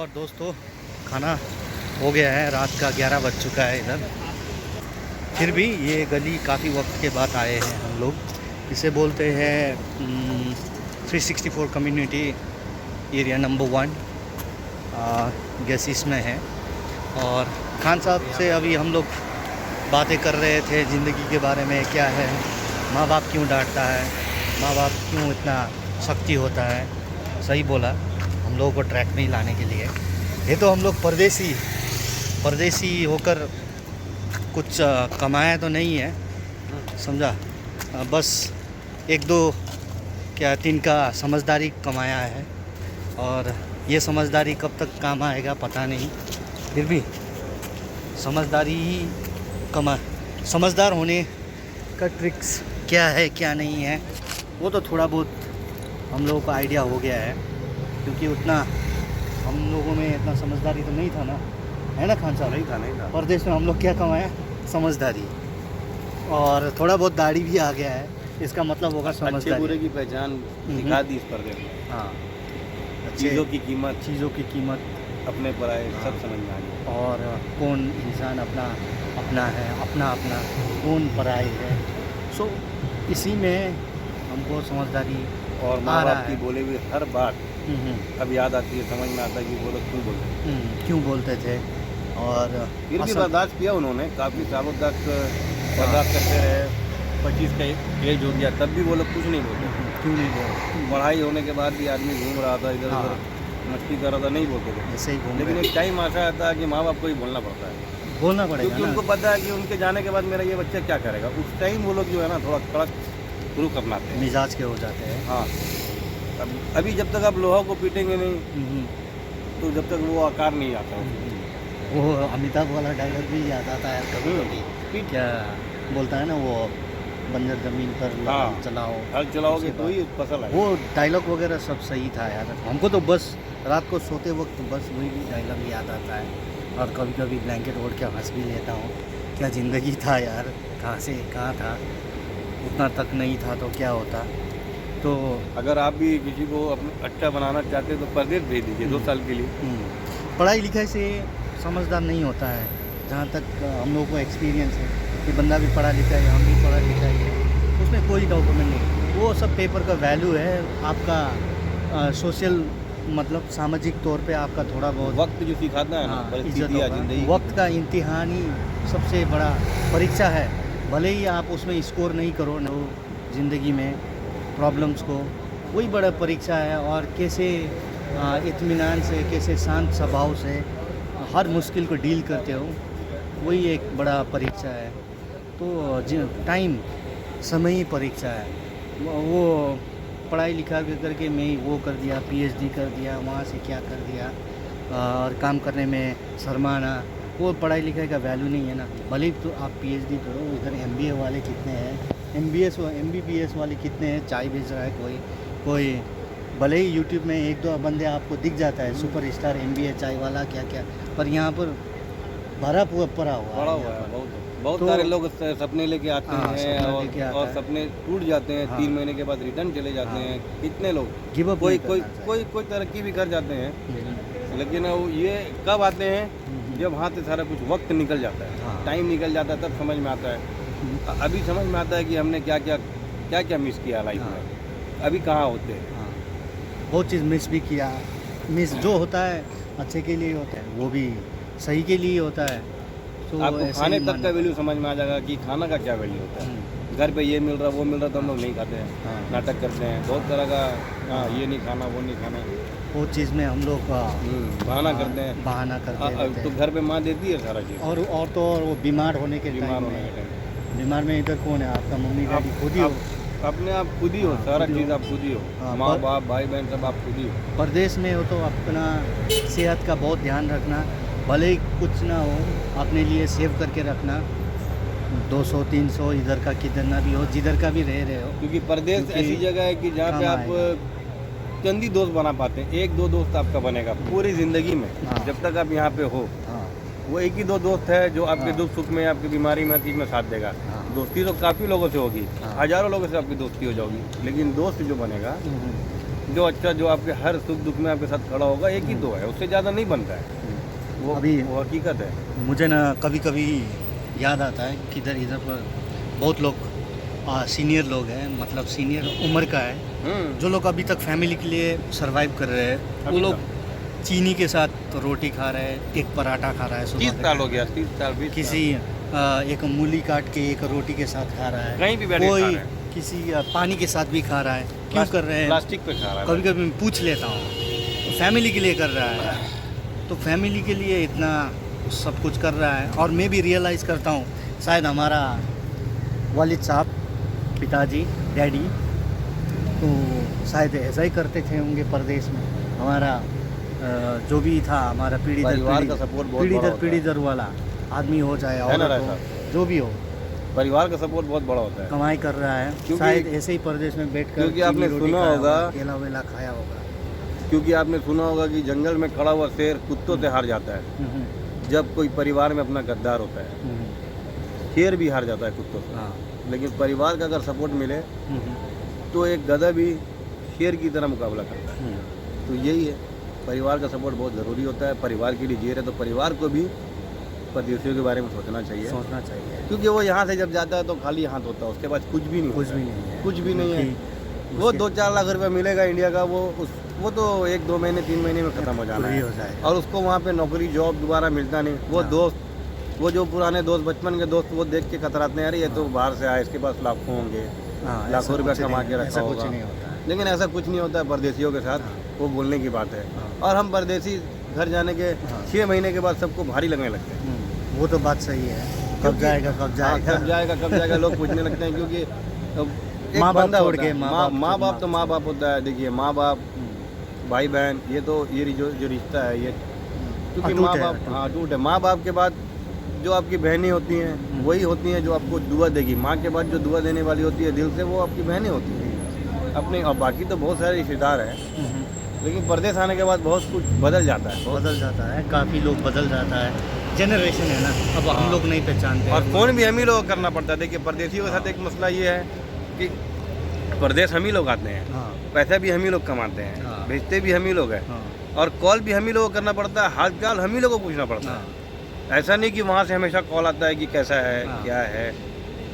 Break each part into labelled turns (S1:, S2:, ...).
S1: और दोस्तों, खाना हो गया है। रात का 11 बज चुका है इधर। फिर भी ये गली काफ़ी वक्त के बाद आए हैं हम लोग। इसे बोलते हैं 364 कम्युनिटी एरिया नंबर 1 गैसिस में है। और खान साहब से अभी हम लोग बातें कर रहे थे ज़िंदगी के बारे में। क्या है, माँ बाप क्यों डांटता है, माँ बाप क्यों इतना सख्ती होता है। सही बोला, हम लोगों को ट्रैक में ही लाने के लिए। ये तो हम लोग परदेसी होकर कुछ कमाया तो नहीं है, समझा। बस एक दो क्या 3 का समझदारी कमाया है। और ये समझदारी कब तक काम आएगा पता नहीं। फिर भी समझदारी ही समझदार होने का ट्रिक्स क्या है क्या नहीं है वो तो थोड़ा बहुत हम लोगों को आइडिया हो गया है। क्योंकि उतना हम लोगों में इतना समझदारी तो नहीं था ना, है ना खान साहब?
S2: नहीं था।
S1: परदेश में हम लोग क्या कमाया? समझदारी। और थोड़ा बहुत दाढ़ी भी आ गया है, इसका मतलब होगा समझदारी।
S2: अच्छे बुरे की पहचान दिखा दी इस पर्दे में।
S1: हाँ,
S2: चीज़ों की कीमत अपने पराये सब समझ में आ गया।
S1: और कौन इंसान अपना है, अपना कौन पराई है। सो इसी में हमको समझदारी
S2: और माँ बाप की बोले हुए हर बात अब याद आती है, समझ में आता है कि वो लोग क्यों बोलते
S1: थे। और
S2: फिर भी बर्दाश्त किया उन्होंने, काफ़ी सालों तक बर्दाश्त करते रहे। 25 का एज हो गया तब भी वो लोग कुछ नहीं बोलते।
S1: क्यों नहीं बोलते?
S2: पढ़ाई होने के बाद भी आदमी घूम रहा था इधर उधर, मस्ती कर रहा था, नहीं बोलते थे।
S1: ऐसे ही घूम।
S2: लेकिन एक टाइम ऐसा आता है कि माँ बाप को ही बोलना पड़ता है,
S1: बोलना पड़ेगा,
S2: क्योंकि उनको पता है कि उनके जाने के बाद मेरा ये बच्चा क्या करेगा। उस टाइम वो लोग जो है ना थोड़ा कड़क रुख अपनाते हैं,
S1: मिजाज के हो जाते हैं।
S2: हाँ, अभी जब तक आप लोहा को पीटेंगे नहीं तो जब तक वो आकार नहीं आता।
S1: वो अमिताभ वाला डायलॉग भी याद आता है कभी कभी। क्या बोलता है ना वो, बंजर ज़मीन पर हल
S2: चलाओगे तो ही फसल है।
S1: वो डायलॉग वगैरह सब सही था यार। हमको तो बस रात को सोते वक्त बस वही डायलॉग याद आता है। और कभी कभी ब्लैंकेट ओढ़ के हंस भी लेता हूँ। क्या ज़िंदगी था यार, कहाँ से कहाँ था, उतना तक नहीं था तो क्या होता। तो
S2: अगर आप भी किसी को अपना अच्छा बनाना चाहते हैं तो परदेश भेज दीजिए 2 साल के लिए।
S1: पढ़ाई लिखाई से समझदार नहीं होता है, जहाँ तक हम लोगों को एक्सपीरियंस है कि बंदा भी पढ़ा लिखा है, हम भी पढ़ा लिखा है, उसमें कोई डॉक्यूमेंट नहीं। वो सब पेपर का वैल्यू है आपका सोशल, मतलब सामाजिक तौर पे आपका थोड़ा बहुत
S2: वक्त जो सिखाता है ना, परिस्थितियाँ, जिंदगी,
S1: वक्त का इम्तिहान ही सबसे बड़ा परीक्षा है। भले ही आप उसमें स्कोर नहीं करो ना, ज़िंदगी में प्रॉब्लम्स को, वही बड़ा परीक्षा है। और कैसे इत्मीनान से, कैसे शांत स्वभाव से हर मुश्किल को डील करते हो, वही एक बड़ा परीक्षा है। तो टाइम, समय ही परीक्षा है। वो पढ़ाई लिखा करके मैं वो कर दिया, PhD कर दिया, वहाँ से क्या कर दिया, और काम करने में शर्माना, वो पढ़ाई लिखाई का वैल्यू नहीं है ना। भले ही तो आप PhD करो, इधर MBA वाले कितने हैं, MBBS वाले कितने हैं, चाय बेच रहा है कोई। भले ही यूट्यूब में 1-2 बंदे आपको दिख जाता है, सुपरस्टार MBA चाय वाला क्या क्या, पर यहाँ पर पड़ा हुआ है।
S2: बहुत सारे लोग सपने लेके आते हैं और सपने टूट जाते हैं। 3 महीने के बाद रिटर्न चले जाते हैं। कितने लोग कोई तरक्की भी कर जाते हैं, लेकिन ये कब आते हैं जब हाथ से सारा कुछ वक्त निकल जाता है, टाइम निकल जाता है, तब समझ में आता है। अभी समझ में आता है कि हमने क्या क्या मिस किया लाइफ में, अभी कहाँ होते हैं।
S1: बहुत चीज़ मिस भी किया। मिस जो होता है अच्छे के लिए होता है, वो भी सही के लिए होता है। तो
S2: आपको खाने तक का वैल्यू समझ में आ जाएगा कि खाना का क्या वैल्यू होता है। घर पे ये मिल रहा वो मिल रहा तो हम लोग नहीं खाते हैं, नाटक करते हैं बहुत तरह का, ये नहीं खाना वो नहीं खाना,
S1: वो चीज़ में हम लोग
S2: बहाना करते हैं। तो घर पे माँ देती है सारा चीज़।
S1: और वो बीमार होने के टाइम बीमार में इधर कौन है? आपका मम्मी डैडी खुद ही हो,
S2: अपने आप खुद ही हो, सारा चीज़ आप खुद ही हो, माँ बाप भाई बहन सब आप खुद ही हो।
S1: परदेश में हो तो अपना सेहत का बहुत ध्यान रखना। भले ही कुछ ना हो, अपने लिए सेव करके रखना। 200-300 इधर का कितना भी हो, जिधर का भी रहे हो,
S2: क्योंकि परदेश ऐसी जगह है कि जहाँ पे आप चंद ही दोस्त बना पाते हैं। 1-2 दोस्त आपका बनेगा पूरी ज़िंदगी में, जब तक आप यहाँ पे हो। वो 1 ही 2 दोस्त है जो आपके दुख सुख में, आपकी बीमारी में, हर चीज़ में साथ देगा। दोस्ती तो काफ़ी लोगों से होगी, हज़ारों लोगों से आपकी दोस्ती हो जाएगी, लेकिन दोस्त जो बनेगा जो अच्छा जो आपके हर सुख दुख में आपके साथ खड़ा होगा एक ही तो है, उससे ज़्यादा नहीं बनता है। वो हकीकत है।
S1: मुझे ना कभी कभी याद आता है कि इधर पर बहुत लोग सीनियर लोग हैं, मतलब सीनियर उम्र का है, जो लोग अभी तक फैमिली के लिए सरवाइव कर रहे हैं, वो लोग चीनी के साथ रोटी खा रहे हैं, एक पराठा खा रहा है,
S2: 30 साल हो गया, 30 साल 20
S1: किसी एक मूली काट के एक रोटी के साथ खा रहा है,
S2: कहीं भी बैठ के खा
S1: कोई
S2: रहा है।
S1: किसी पानी के साथ भी खा रहा है। क्यों कर रहे हैं?
S2: प्लास्टिक पे खा रहा है।
S1: कभी कभी मैं पूछ लेता हूँ, फैमिली के लिए कर रहा है, तो फैमिली के लिए इतना सब कुछ कर रहा है। और मैं भी रियलाइज़ करता हूँ, शायद हमारा वालिद साहब, पिताजी, डैडी, तो शायद ऐसा ही करते थे होंगे परदेश में। हमारा जो भी था, हमारा पीढ़ी दर पीढ़ी दर वाला आदमी हो चाहे और जो भी हो,
S2: परिवार का सपोर्ट बहुत बड़ा होता है।
S1: कमाई कर रहा है, शायद ऐसे ही परदेश में बैठकर
S2: क्योंकि आपने सुना होगा,
S1: केला वेला खाया होगा,
S2: क्योंकि आपने सुना होगा कि जंगल में खड़ा हुआ शेर कुत्तों से हार जाता है। जब कोई परिवार में अपना गद्दार होता है, शेर भी हार जाता है कुत्तों से। लेकिन परिवार का अगर सपोर्ट मिले तो एक गधा भी शेर की तरह मुकाबला करता है। तो यही है, परिवार का सपोर्ट बहुत ज़रूरी होता है। परिवार के लिए जी रहे तो परिवार को भी परदेशियों के बारे में सोचना चाहिए, क्योंकि वो यहाँ से जब जाता है तो खाली हाथ होता है, उसके बाद कुछ भी नहीं है। वो 2-4 लाख रुपया मिलेगा इंडिया का, वो तो 1-2 महीने 3 महीने में ख़त्म हो जाना है, और उसको वहाँ पे नौकरी जॉब दोबारा मिलता नहीं। वो दोस्त, वो जो पुराने दोस्त, बचपन के दोस्त, वो देख के कतराते हैं, अरे ये तो बाहर से आया, इसके पास लाखों होंगे, लाखों रुपया कमा के रखा होगा। लेकिन ऐसा कुछ नहीं होता है परदेशियों के साथ, वो बोलने की बात है। और हम परदेशी घर जाने के 6 महीने के बाद सबको भारी लगने लगते हैं।
S1: वो तो बात सही है, कब जाएगा
S2: लोग पूछने लगते हैं, क्योंकि
S1: माँ बाप छोड़ के,
S2: माँ बाप तो माँ बाप होता है। देखिए, माँ बाप, भाई बहन, ये तो ये जो रिश्ता है, ये क्योंकि माँ बाप अटूट है। माँ बाप के बाद जो आपकी बहनें होती हैं, वही होती हैं जो आपको दुआ देगी। माँ के बाद जो दुआ देने वाली होती है दिल से, वो आपकी बहनें होती हैं अपने, और बाकी तो बहुत सारे रिश्तेदार हैं। लेकिन परदेश आने के बाद बहुत कुछ बदल जाता है,
S1: काफ़ी लोग बदल जाता है। जनरेशन है ना, अब हम लोग नहीं पहचानते।
S2: और फ़ोन भी हम ही लोग करना पड़ता है। देखिए, परदेशियों के साथ एक मसला ये है कि परदेश हम ही लोग आते हैं, पैसा भी हम ही लोग कमाते हैं, भेजते भी हम ही लोग हैं, और कॉल भी हम ही लोगों को करना पड़ता है, हाल चाल हम ही लोगों को पूछना पड़ता है। ऐसा नहीं कि वहाँ से हमेशा कॉल आता है कि कैसा है, क्या है।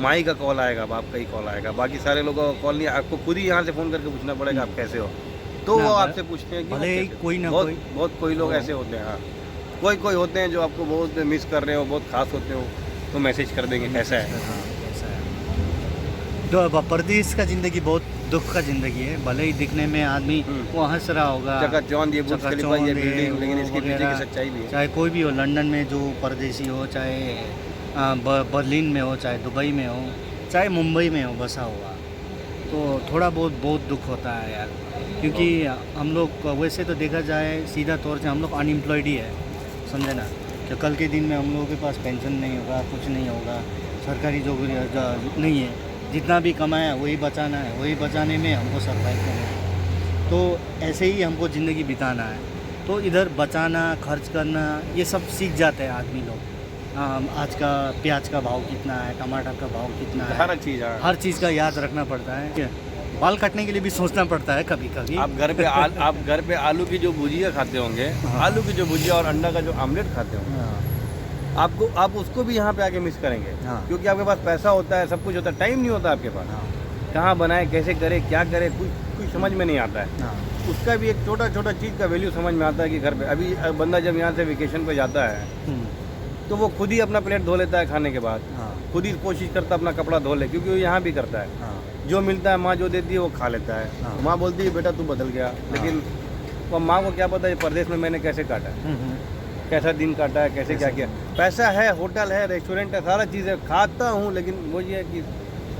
S2: माई का कॉल आएगा, बाप का ही कॉल आएगा, बाकी सारे लोगों का कॉल नहीं। आपको खुद ही यहाँ से फ़ोन करके पूछना पड़ेगा आप कैसे हो, तो वो आपसे पूछते हैं कि कोई लोग ऐसे होते हैं। हाँ, कोई होते हैं जो आपको बहुत मिस कर रहे हो, बहुत खास होते हो, तो मैसेज कर देंगे कैसा है।
S1: तो परदेश का ज़िंदगी बहुत दुख का ज़िंदगी है। भले ही दिखने में आदमी वो हंस रहा होगा,
S2: चकाचौंध, ये बुर्ज खलीफा, ये बिल्डिंग, लेकिन इसके पीछे की सच्चाई भी है।
S1: चाहे कोई भी हो, लंदन में जो परदेशी हो, चाहे बर्लिन में हो, चाहे दुबई में हो, चाहे मुंबई में हो बसा हुआ, तो थोड़ा बहुत दुख होता है यार। क्योंकि हम लोग वैसे तो देखा जाए सीधा तौर से हम लोग अनएम्प्लॉयड ही है, समझे ना, कि कल के दिन में हम लोगों के पास पेंशन नहीं होगा, कुछ नहीं होगा, सरकारी जॉब नहीं है, जितना भी कमाया वही बचाना है, वही बचाने में हमको सर्वाइव करना है। तो ऐसे ही हमको ज़िंदगी बिताना है। तो इधर बचाना, खर्च करना, ये सब सीख जाते हैं आदमी लोग। आज का प्याज का भाव कितना है, टमाटर का भाव कितना है, हर चीज़ का याद रखना पड़ता है। बाल काटने के लिए भी सोचना पड़ता है कभी कभी।
S2: आप घर पे आलू की जो भुजिया खाते होंगे, आलू की जो भुजिया और अंडा का जो आमलेट खाते होंगे, आप उसको भी यहाँ पे आके मिस करेंगे। क्योंकि आपके पास पैसा होता है, सब कुछ होता है, टाइम नहीं होता आपके पास। कहाँ बनाए, कैसे करे, क्या करे, कुछ समझ में नहीं आता है। उसका भी एक छोटा चीज़ का वैल्यू समझ में आता है कि घर पे अभी बंदा जब यहाँ से वेकेशन पे जाता है तो वो खुद ही अपना प्लेट धो लेता है खाने के बाद, खुद ही कोशिश करता है अपना कपड़ा धो ले, क्योंकि वो यहाँ भी करता है। जो मिलता है माँ जो देती है वो खा लेता है। माँ बोलती है बेटा तू बदल गया, लेकिन वो माँ को क्या पता है परदेश में मैंने कैसे काटा है, कैसा दिन काटा है, कैसे क्या किया। पैसा है, होटल है, रेस्टोरेंट है, सारा चीज़ है, खाता हूँ, लेकिन वो ये है कि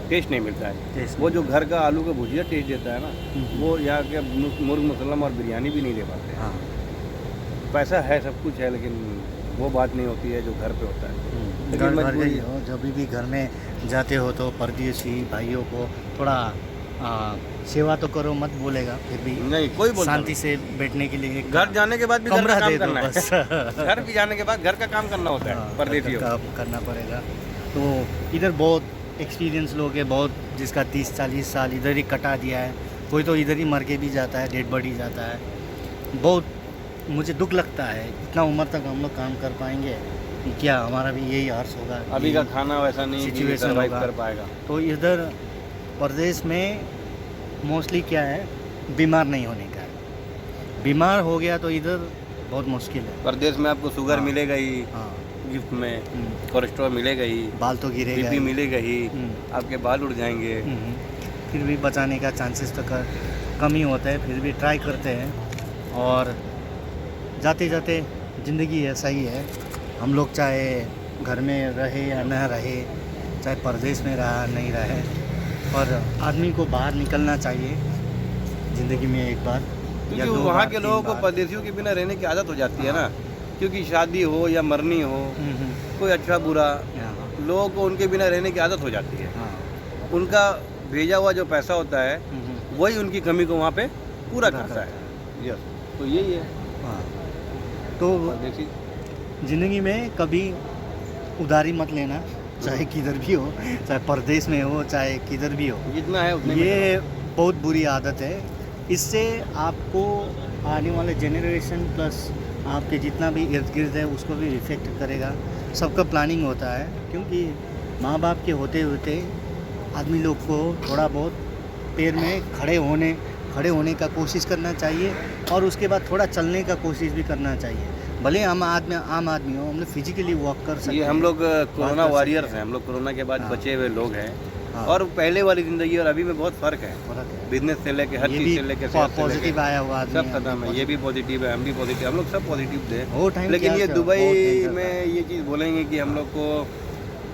S2: टेस्ट नहीं मिलता है। वो जो घर का आलू का भुजिया टेस्ट देता है ना, वो यहाँ के मुर्ग मुसल्लम और बिरयानी भी नहीं दे पाते। पैसा है, सब कुछ है, लेकिन वो बात नहीं होती है जो घर पे होता है। लेकिन मजबूरी
S1: हो, जब भी घर में जाते हो तो परदेशी भाइयों को थोड़ा सेवा तो करो, मत बोलेगा, फिर भी
S2: नहीं कोई बोलता
S1: शांति से बैठने के लिए
S2: घर जाने के बाद भी घर का काम करना है।
S1: बस
S2: घर भी जाने के बाद घर का काम करना होता है, परदेशियों
S1: का करना पड़ेगा। तो इधर बहुत एक्सपीरियंस लोग हैं, बहुत जिसका 30-40 साल इधर ही कटा दिया है, कोई तो इधर ही मर के भी जाता है, डेड बॉडी जाता है। बहुत मुझे दुख लगता है, इतना उम्र तक हम लोग काम कर पाएंगे कि क्या हमारा भी यही अर्थ होगा?
S2: अभी का खाना वैसा नहीं कि
S1: सिचुएशन
S2: सर्वाइव
S1: होगा।
S2: कर पाएगा।
S1: तो इधर प्रदेश में मोस्टली क्या है, बीमार नहीं होने का है। बीमार हो गया तो इधर बहुत मुश्किल है।
S2: प्रदेश में आपको शुगर
S1: हाँ।
S2: मिलेगा ही
S1: हाँ,
S2: गिफ्ट में, कोलेस्ट्रॉल मिलेगा ही,
S1: बाल तो गिरेगा
S2: बीपी
S1: ही।
S2: मिलेगा ही, आपके बाल उड़ जाएंगे।
S1: फिर भी बचाने का चांसेस तो कम ही होता है, फिर भी ट्राई करते हैं। और जाते जाते ज़िंदगी ऐसा ही है, हम लोग चाहे घर में रहे या न रहे, चाहे परदेश में रहा नहीं रहे, पर आदमी को बाहर निकलना चाहिए ज़िंदगी में एक बार या
S2: क्योंकि
S1: दो
S2: वहाँ
S1: बार,
S2: के
S1: 3
S2: लोगों को
S1: बार।
S2: परदेशियों के बिना रहने की आदत हो जाती है ना, क्योंकि शादी हो या मरनी हो, कोई अच्छा बुरा,
S1: हाँ,
S2: लोगों को उनके बिना रहने की आदत हो जाती है।
S1: हाँ,
S2: उनका भेजा हुआ जो पैसा होता है वही उनकी कमी को वहाँ पे पूरा करता है। यस, तो यही है
S1: हाँ। तो
S2: परदेशी।
S1: ज़िंदगी में कभी उधारी मत लेना, चाहे किधर भी हो, चाहे परदेश में हो, चाहे किधर भी हो।
S2: जितना है उतने में
S1: ये बहुत बुरी आदत है। इससे आपको आने वाले जनरेशन प्लस आपके जितना भी इर्द गिर्द है उसको भी इफ़ेक्ट करेगा। सबका प्लानिंग होता है, क्योंकि माँ बाप के होते होते आदमी लोग को थोड़ा बहुत पैर में खड़े होने का कोशिश करना चाहिए, और उसके बाद थोड़ा चलने का कोशिश भी करना चाहिए। भले हम आम आदमी हो, हम लोग फिजिकली वॉक कर सकते हैं।
S2: ये हम लोग कोरोना
S1: कर
S2: वॉरियर्स
S1: सकते
S2: हैं, हम लोग कोरोना के बाद
S1: हाँ।
S2: बचे हुए लोग हैं।
S1: हाँ।
S2: और पहले वाली ज़िंदगी और अभी में बहुत फ़र्क है।
S1: फर्क है।
S2: बिजनेस से लेके हर
S1: ये
S2: चीज़
S1: भी
S2: से लेके सेहत से
S1: पॉजिटिव
S2: लेके
S1: आया हुआ आदमी
S2: सब
S1: है।
S2: खत्म है। ये भी पॉजिटिव है, हम भी पॉजिटिव, हम लोग सब पॉजिटिव थे।
S1: वो टाइम
S2: लेकिन
S1: क्या
S2: ये
S1: था,
S2: दुबई
S1: बहुत डेंजर था।
S2: में ये चीज़ बोलेंगे कि हम लोग को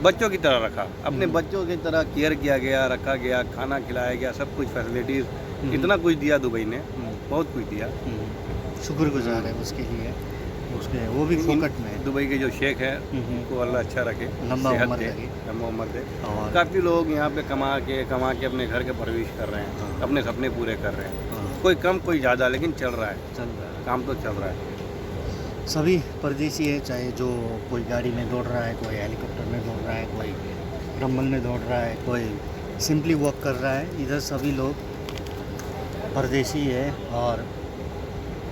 S2: बच्चों की तरह रखा, अपने बच्चों की तरह केयर किया गया, रखा गया, खाना खिलाया गया, सब कुछ फैसिलिटीज़, इतना कुछ दिया दुबई ने, बहुत कुछ दिया।
S1: शुक्रगुजार है उसके लिए, उसके वो भी फोकट में।
S2: दुबई के जो शेख है उनको अल्लाह अच्छा रखे,
S1: लंबा
S2: सेहत
S1: उम्र
S2: दे,
S1: लगे।
S2: लंबा उम्र दे।
S1: और
S2: काफ़ी लोग यहाँ पे कमा के अपने घर के परवरिश कर रहे हैं,
S1: हाँ।
S2: अपने सपने पूरे कर रहे हैं।
S1: हाँ,
S2: कोई कम कोई ज़्यादा, लेकिन चल रहा है,
S1: चल रहा है।
S2: काम तो चल रहा है।
S1: सभी परदेशी है, चाहे जो कोई गाड़ी में दौड़ रहा है, कोई हेलीकॉप्टर में दौड़ रहा है, कोई डम्बल में दौड़ रहा है, कोई सिंपली वॉक कर रहा है, इधर सभी लोग परदेशी है। और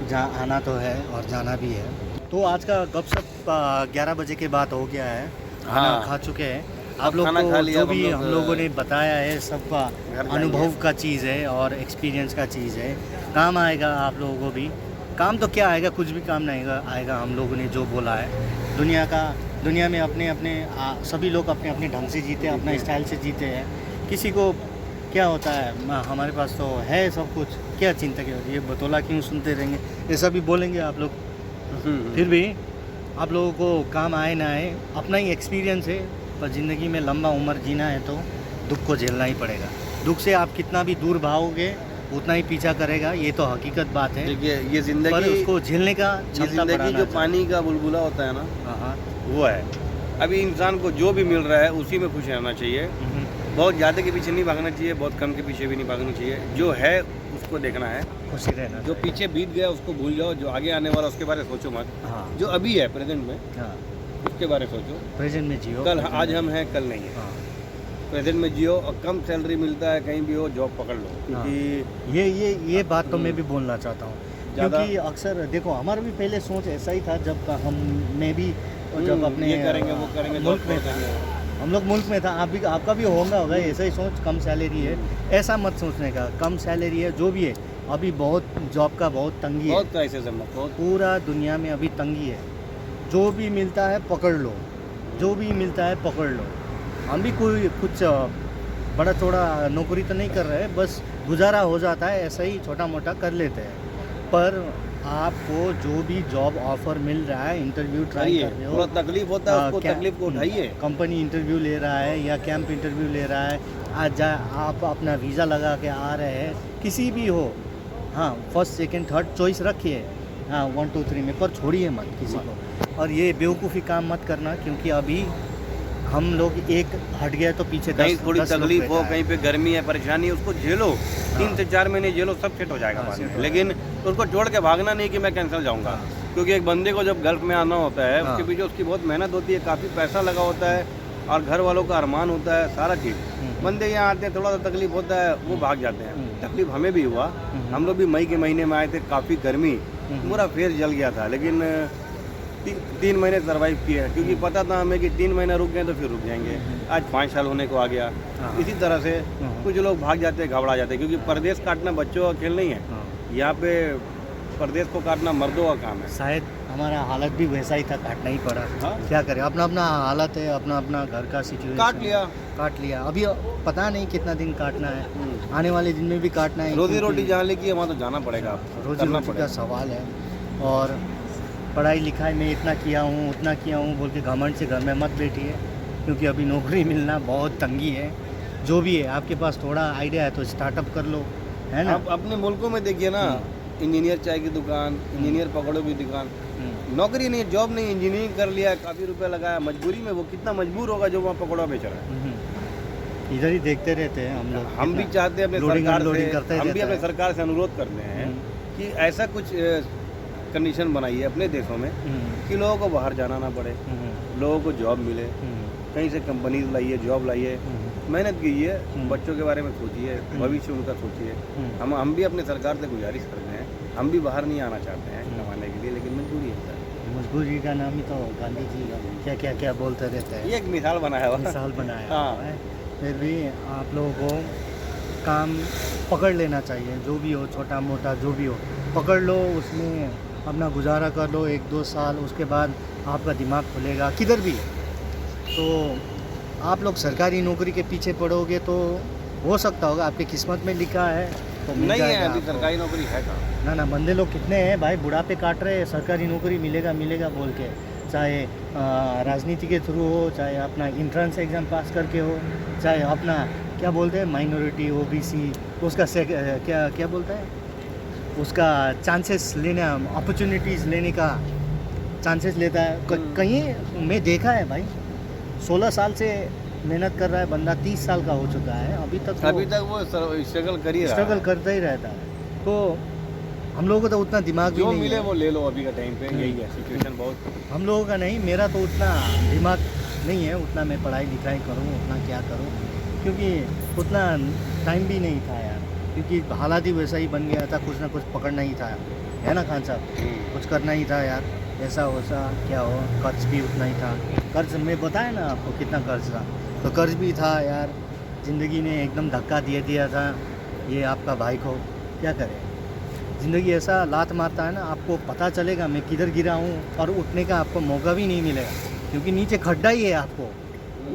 S1: जहाँ आना तो है और जाना भी है। तो आज का गपशप 11 बजे के बाद हो गया है, खाना
S2: हाँ।
S1: खा चुके हैं।
S2: अब
S1: आप लोग
S2: खाना खा
S1: को
S2: लिया,
S1: जो
S2: अब हम
S1: भी
S2: लोग,
S1: हम लोगों ने बताया है सबका
S2: घर जाएंगे।
S1: अनुभव का चीज़ है और एक्सपीरियंस का चीज़ है, काम आएगा आप लोगों को भी। काम तो क्या आएगा, कुछ भी काम नहीं आएगा। हम लोगों ने जो बोला है, दुनिया में अपने अपने सभी लोग अपने अपने ढंग से जीते हैं, अपना स्टाइल से जीते हैं। किसी को क्या होता है, हमारे पास तो है सब कुछ, क्या चिंता की होती है, ये बतौला क्यों सुनते रहेंगे, ऐसा भी बोलेंगे आप लोग। फिर भी आप लोगों को काम आए ना आए, अपना ही एक्सपीरियंस है। पर ज़िंदगी में लंबा उम्र जीना है तो दुख को झेलना ही पड़ेगा। दुख से आप कितना भी दूर भागोगे उतना ही पीछा करेगा, ये तो हकीकत बात है।
S2: देखिए ये
S1: पर
S2: ज़िंदगी,
S1: उसको झेलने का
S2: ये
S1: क्षमता
S2: ज़िंदगी
S1: बढ़ाना
S2: जो
S1: चाहिए।
S2: पानी का बुलबुला होता है ना,
S1: हाँ,
S2: वो है। अभी इंसान को जो भी मिल रहा है उसी में खुश रहना चाहिए। बहुत ज़्यादा के पीछे नहीं भागना चाहिए, बहुत कम के पीछे भी नहीं भागना चाहिए। जो है उसको देखना है,
S1: खुशी रहना
S2: जो पीछे बीत गया उसको भूल जाओ, जो आगे आने वाला उसके बारे में सोचो मत।
S1: हाँ,
S2: जो अभी है प्रेजेंट में
S1: हाँ,
S2: उसके बारे में सोचो।
S1: प्रेजेंट में जियो।
S2: कल
S1: present
S2: आज
S1: में-
S2: हम हैं, कल नहीं है।
S1: हाँ,
S2: प्रेजेंट में जियो, और कम सैलरी मिलता है कहीं भी हो, जॉब पकड़ लो, क्योंकि
S1: ये बात तो मैं भी बोलना चाहता हूँ,
S2: ज़्यादा-
S1: क्योंकि अक्सर देखो हमारा भी पहले सोच ऐसा ही था, जब मैं भी जब अपने
S2: ये करेंगे वो करेंगे,
S1: मुल्क
S2: जॉब
S1: में था, हम लोग मुल्क में था, आपका भी होगा ऐसा ही सोच, कम सैलरी है, ऐसा मत सोचने का। कम सैलरी है जो भी है, अभी बहुत जॉब का बहुत तंगी है,
S2: बहुत क्राइसिस है, बहुत।
S1: पूरा दुनिया में अभी तंगी है। जो भी मिलता है पकड़ लो, जो भी मिलता है पकड़ लो। हम भी कोई कुछ बड़ा चौड़ा नौकरी तो नहीं कर रहे, बस गुजारा हो जाता है, ऐसा ही छोटा मोटा कर लेते हैं। पर आपको जो भी जॉब ऑफर मिल रहा है, इंटरव्यू ट्राई कर रहे
S2: थोड़ा
S1: हो,
S2: तकलीफ होता है, उसको तकलीफ को उठाइए।
S1: कंपनी इंटरव्यू ले रहा है या कैंप इंटरव्यू ले रहा है, आप अपना वीज़ा लगा के आ रहे हैं, किसी भी हो, हाँ, फर्स्ट सेकंड थर्ड चॉइस रखिए, हाँ, 1 2 3 में, पर छोड़िए मत किसी को। और ये बेवकूफ़ी काम मत करना, क्योंकि अभी हम लोग एक हट गया तो पीछे
S2: कहीं
S1: 10
S2: थोड़ी
S1: 10 लोग
S2: तकलीफ हो,
S1: बैठा है।
S2: कहीं पे गर्मी है, परेशानी है, उसको झेलो। 3 से 4 महीने झेलो, सब सेट हो जाएगा
S1: हाँ,
S2: बाद
S1: सेट
S2: में।
S1: हो
S2: लेकिन उसको छोड़ के भागना नहीं कि मैं कैंसिल जाऊंगा,
S1: हाँ।
S2: क्योंकि एक बंदे को जब गल्फ में आना होता है,
S1: हाँ।
S2: उसके पीछे उसकी बहुत मेहनत होती है, काफ़ी पैसा लगा होता है, और घर वालों का अरमान होता है, सारा चीज़। बंदे यहाँ आते हैं, थोड़ा सा तकलीफ होता है, वो भाग जाते हैं। तकलीफ हमें भी हुआ। हम लोग भी मई के महीने में आए थे, काफ़ी गर्मी, पूरा फेस जल गया था, लेकिन 3 महीने सर्वाइव किए हैं, क्योंकि पता था हमें कि 3 महीना रुक गए तो फिर रुक जाएंगे। आज 5 साल होने को आ गया। इसी तरह से कुछ लोग भाग जाते हैं, घबरा जाते हैं, क्योंकि परदेश काटना बच्चों का खेल नहीं है। यहाँ पे परदेश को काटना मर्दों का काम है।
S1: शायद हमारा हालत भी वैसा ही था, काटना ही पड़ा। क्या करें, अपना अपना हालत है, अपना अपना घर का सिचुएशन काट लिया। अभी पता नहीं कितना दिन काटना है, आने वाले दिन में भी काटना है।
S2: रोजी रोटी जहाँ लेके वहाँ तो जाना पड़ेगा,
S1: रोजी रोटी का सवाल है। और पढ़ाई लिखाई में इतना किया हूँ उतना किया हूँ बोल के घमंड से घर में मत बैठिए, क्योंकि अभी नौकरी मिलना बहुत तंगी है। जो भी है, आपके पास थोड़ा आइडिया है तो स्टार्टअप कर लो, है ना।
S2: आप अपने मुल्कों में देखिए ना, इंजीनियर चाय की दुकान, इंजीनियर पकौड़ों की दुकान, नौकरी नहीं, जॉब नहीं, इंजीनियरिंग कर लिया, काफ़ी रुपया लगाया, मजबूरी में वो कितना मजबूर होगा जो वहाँ पकौड़ा बेच रहा है।
S1: इधर ही देखते रहते हैं हम लोग।
S2: हम भी चाहते हैं अपने सरकार से, हम भी अपने सरकार से अनुरोध करते हैं कि ऐसा कुछ कंडीशन बनाइए अपने देशों में कि लोगों को बाहर जाना ना पड़े, लोगों को जॉब मिले, कहीं से कंपनीज लाइए, जॉब लाइए, मेहनत कीजिए, बच्चों के बारे में सोचिए, भविष्य उनका सोचिए। हम भी अपने सरकार से गुजारिश करते हैं, हम भी बाहर नहीं आना चाहते हैं कमाने के लिए, लेकिन मजबूरी है।
S1: मजबूरी का नाम ही तो गांधी जी क्या क्या बोलते रहते हैं।
S2: ये एक मिसाल बनाया हुआ
S1: है। फिर भी आप लोगों को काम पकड़ लेना चाहिए, जो भी हो, छोटा मोटा जो भी हो, पकड़ लो, उसमें अपना गुजारा कर लो 1-2 साल, उसके बाद आपका दिमाग खुलेगा। किधर भी तो आप लोग सरकारी नौकरी के पीछे पड़ोगे तो हो सकता होगा आपकी किस्मत में लिखा है तो मिल
S2: नहीं
S1: जाएगा।
S2: है, अभी सरकारी नौकरी है कहाँ?
S1: ना बंदे लोग कितने हैं भाई, बुढ़ापे काट रहे हैं, सरकारी नौकरी मिलेगा बोल के, चाहे राजनीति के थ्रू हो, चाहे अपना इंट्रेंस एग्ज़ाम पास करके हो, चाहे अपना क्या बोलते हैं माइनॉरिटी OBC, उसका क्या बोलता है, उसका चांसेस लेने, अपॉर्चुनिटीज़ लेने का चांसेस लेता है। कहीं मैं देखा है भाई, 16 साल से मेहनत कर रहा है बंदा, 30 साल का हो चुका है, अभी तक
S2: वो स्ट्रगल
S1: करता ही रहता है। तो हम लोगों को तो उतना दिमाग भी नहीं
S2: मिले
S1: है।
S2: वो ले लो, अभी का टाइम पे यही है सिचुएशन। बहुत
S1: हम लोगों का नहीं, मेरा तो उतना दिमाग नहीं है, उतना मैं पढ़ाई लिखाई करूँ, उतना क्या करूँ, क्योंकि उतना टाइम भी नहीं था यार, क्योंकि हालात ही वैसा ही बन गया था, कुछ ना कुछ पकड़ना ही था, है ना खान साहब, कुछ करना ही था यार, ऐसा वैसा क्या हो, कर्ज भी उतना ही था। कर्ज में बताया ना आपको कितना कर्ज था, तो कर्ज भी था यार। ज़िंदगी ने एकदम धक्का दिया था ये आपका भाई को, क्या करें। ज़िंदगी ऐसा लात मारता है ना, आपको पता चलेगा मैं किधर गिरा हूँ, और उठने का आपको मौका भी नहीं मिलेगा, क्योंकि नीचे खड्डा ही है आपको,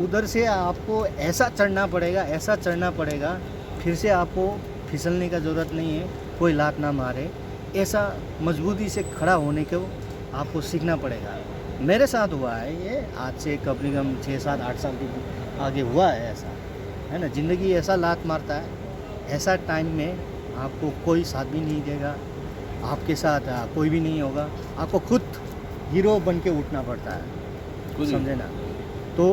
S1: उधर से आपको ऐसा चढ़ना पड़ेगा, फिर से आपको फिसलने का ज़रूरत नहीं है, कोई लात ना मारे, ऐसा मजबूती से खड़ा होने को आपको सीखना पड़ेगा। मेरे साथ हुआ है ये, आज से कम से कम 6, 7, 8 साल के आगे हुआ है ऐसा, है ना। ज़िंदगी ऐसा लात मारता है, ऐसा टाइम में आपको कोई साथ भी नहीं देगा, आपके साथ कोई भी नहीं होगा, आपको खुद हीरो बन के उठना पड़ता है, समझे ना। तो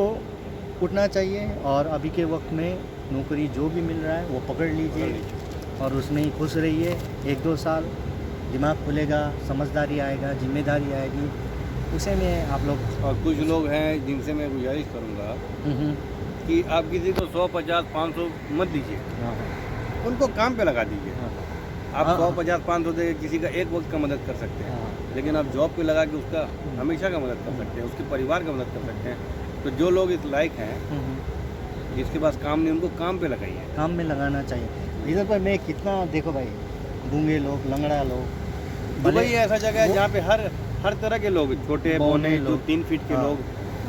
S1: उठना चाहिए, और अभी के वक्त में नौकरी जो भी मिल रहा है वो पकड़ लीजिए, और उसमें ही खुश रहिए। 1-2 साल दिमाग खुलेगा, समझदारी आएगा, जिम्मेदारी आएगी, उसे में आप लोग।
S2: और कुछ लोग हैं जिनसे मैं गुजारिश करूँगा कि आप किसी को 100, 50, 500 मत दीजिए, उनको काम पे लगा दीजिए। आप 100, 50, 500 दे किसी का एक वक्त का मदद कर सकते हैं, लेकिन आप जॉब पे लगा के उसका हमेशा का मदद कर सकते हैं, उसके परिवार का मदद कर सकते हैं। तो जो लोग इस लायक हैं, जिसके पास काम नहीं, उनको काम पे लगाइए,
S1: काम में लगाना चाहिए। इधर पर मैं कितना देखो भाई, गूंगे लोग, लंगड़ा लोग,
S2: दुबई ऐसा जगह है जहाँ पे हर तरह के लोग, छोटे बौने, जो 3 फीट के लोग,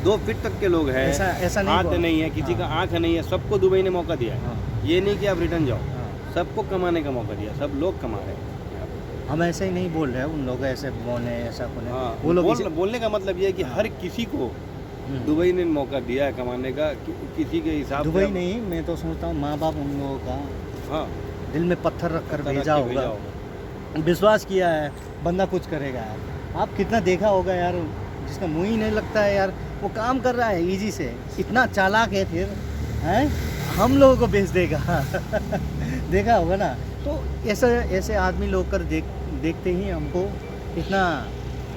S2: 2 फीट तक के लोग हैं,
S1: ऐसा
S2: हाथ नहीं है, किसी का आँख नहीं है, सबको दुबई ने मौका दिया है। ये नहीं कि आप रिटर्न जाओ, सबको कमाने का मौका दिया, सब लोग कमा रहे हैं।
S1: हम ऐसे ही नहीं बोल रहे हैं उन लोग ऐसे बौने ऐसा कोने,
S2: वो लोग बोलने का मतलब ये है कि हर किसी को दुबई ने मौका दिया है कमाने का, किसी के हिसाब से।
S1: दुबई नहीं, मैं तो सोचता हूँ माँ बाप उन लोगों का दिल में पत्थर रख कर भेजा होगा, विश्वास किया है बंदा कुछ करेगा यार। आप कितना देखा होगा यार, जिसका मुँह ही नहीं लगता है यार, वो काम कर रहा है इजी से, इतना चालाक है, फिर हैं हम लोगों को बेच देगा देखा होगा ना। तो ऐसे आदमी लोग कर देखते ही हमको इतना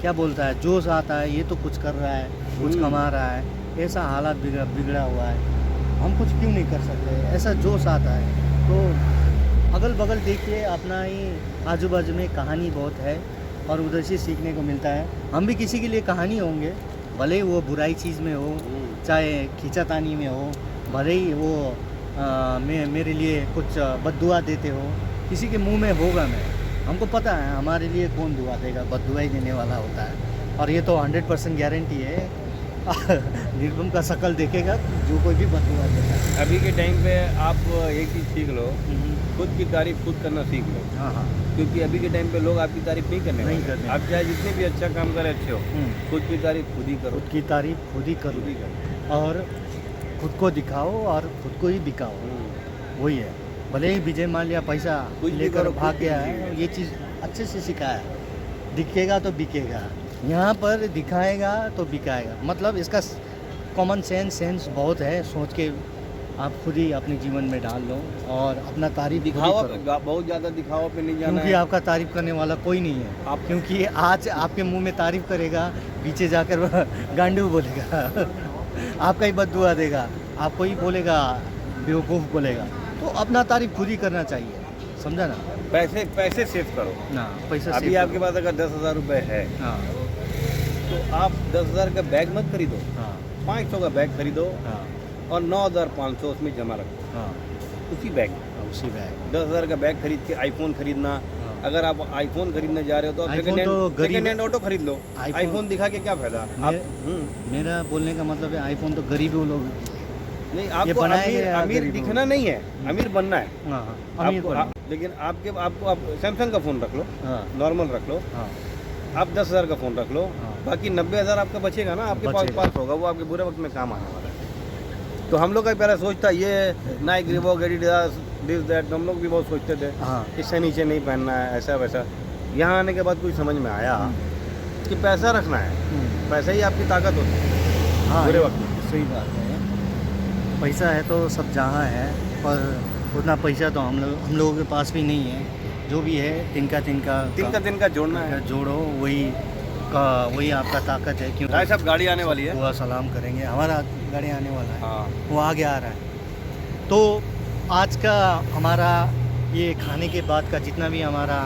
S1: क्या बोलता है, जोश आता है, ये तो कुछ कर रहा है, कुछ कमा रहा है, ऐसा हालात बिगड़ा हुआ है, हम कुछ क्यों नहीं कर सकते, ऐसा जोश आता है। तो अगल बगल देखिए, अपना ही आजू बाजू में कहानी बहुत है और उधर से सीखने को मिलता है। हम भी किसी के लिए कहानी होंगे, भले ही वो बुराई चीज़ में हो, चाहे खींचातानी में हो, भले ही वो मेरे लिए कुछ बद्दुआ देते हो, किसी के मुंह में होगा मैं, हमको पता है हमारे लिए कौन दुआ देगा, बद्दुआ ही देने वाला होता है। और ये तो 100% गारंटी है, निर्गम का शकल देखेगा जो कोई भी बद्दुआ देता है।
S2: अभी के टाइम पे आप एक चीज़ सीख लो, खुद की तारीफ खुद करना सीख लो।
S1: हाँ हाँ,
S2: क्योंकि अभी के टाइम पे लोग आपकी तारीफ नहीं करने वाले। आप चाहे जितने भी अच्छा काम करें अच्छे हो, खुद की तारीफ खुद ही करो।
S1: खुद की तारीफ खुद ही करो और खुद को दिखाओ और खुद को ही बिकाओ, वही है। भले ही विजय माल्या पैसा लेकर भाग गया है, ये चीज़ अच्छे से सिखाया है, दिखेगा तो बिकेगा, यहाँ पर दिखाएगा तो बिकाएगा। मतलब इसका कॉमन सेंस बहुत है, सोच के आप खुद ही अपने जीवन में डाल लो और अपना तारीफ
S2: दिखावा बहुत ज़्यादा दिखावा पे नहीं जाना
S1: क्योंकि आपका तारीफ करने वाला कोई नहीं है आप, क्योंकि आज आपके मुंह में तारीफ करेगा, पीछे जाकर गांडू बोलेगा आपका ही बद्दुआ देगा, आपको ही बोलेगा बेवकूफ़ बोलेगा। तो अपना तारीफ खुद ही करना चाहिए, समझा ना।
S2: पैसे सेव करो ना, पैसा अभी आपके पास अगर 10,000 रुपये है, हाँ, तो आप 10,000 का बैग मत खरीदो, हाँ, 500 का बैग खरीदो, हाँ, और 9,500 उसमें जमा रखो, हाँ, उसी बैग 10,000 का बैग खरीद के आईफोन खरीदना, हाँ, अगर आप आईफोन खरीदने जा रहे हो तो सेकंड हैंड ऑटो खरीद लो। आईफोन दिखा के क्या फायदा।
S1: मेरा बोलने का मतलब है आईफोन तो गरीबों लोग
S2: नहीं, आपको अमीर दिखना नहीं है, अमीर बनना है। लेकिन आपको सैमसंग का फ़ोन रख लो, नॉर्मल रख लो, आप 10,000 का फ़ोन रख लो, बाकी 90,000 आपका बचेगा ना, आपके पास होगा, वो आपके बुरे वक्त में काम आने वाला है। तो हम लोग का पहला सोच था ये Naik, Reebok, Adidas, this that, हम लोग भी बहुत सोचते थे इससे नीचे नहीं पहनना है, ऐसा वैसा। यहाँ आने के बाद कुछ समझ में आया कि पैसा रखना है, पैसा ही आपकी ताकत होती है बुरे वक्त में।
S1: सही बात है, पैसा है तो सब जहाँ है, पर उतना पैसा तो हम लोगों के पास भी नहीं है। जो भी है तिनका जोड़ना है, जोड़ो, वही आपका ताकत है। क्यों
S2: भाई साहब गाड़ी आने वाली है,
S1: वो सलाम करेंगे, हमारा गाड़ी आने वाला है, हाँ, वो आगे आ रहा है। तो आज का हमारा ये खाने के बाद का जितना भी हमारा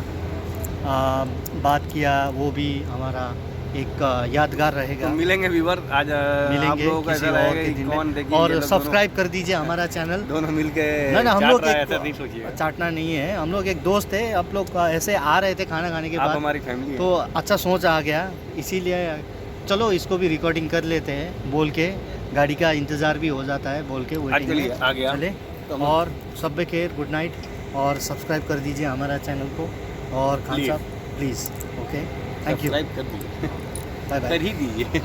S1: बात किया, वो भी हमारा एक यादगार रहेगा।
S2: तो मिलेंगे व्यूअर, आज
S1: मिलेंगे
S2: आप लोगों का ऐसा रहेगा कि कौन देखेंगे,
S1: और सब्सक्राइब कर दीजिए हमारा चैनल।
S2: दोनों मिलके
S1: ना हम लोग
S2: ऐसा नहीं सोचिए,
S1: चाटना नहीं है, हम लोग एक दोस्त है, आप लोग ऐसे आ रहे थे खाना खाने के बाद,
S2: हमारी फैमिली
S1: तो अच्छा सोच आ गया, इसीलिए चलो इसको भी रिकॉर्डिंग कर लेते हैं बोल के, गाड़ी का इंतज़ार भी हो जाता है बोल के
S2: आ गया
S1: चले। और सब पे केयर, गुड नाइट, और सब्सक्राइब कर दीजिए हमारा चैनल को। और खान साहब please, okay, thank you,
S2: subscribe कर दीजिए,
S1: बाय बाय,
S2: कर ही दीजिए।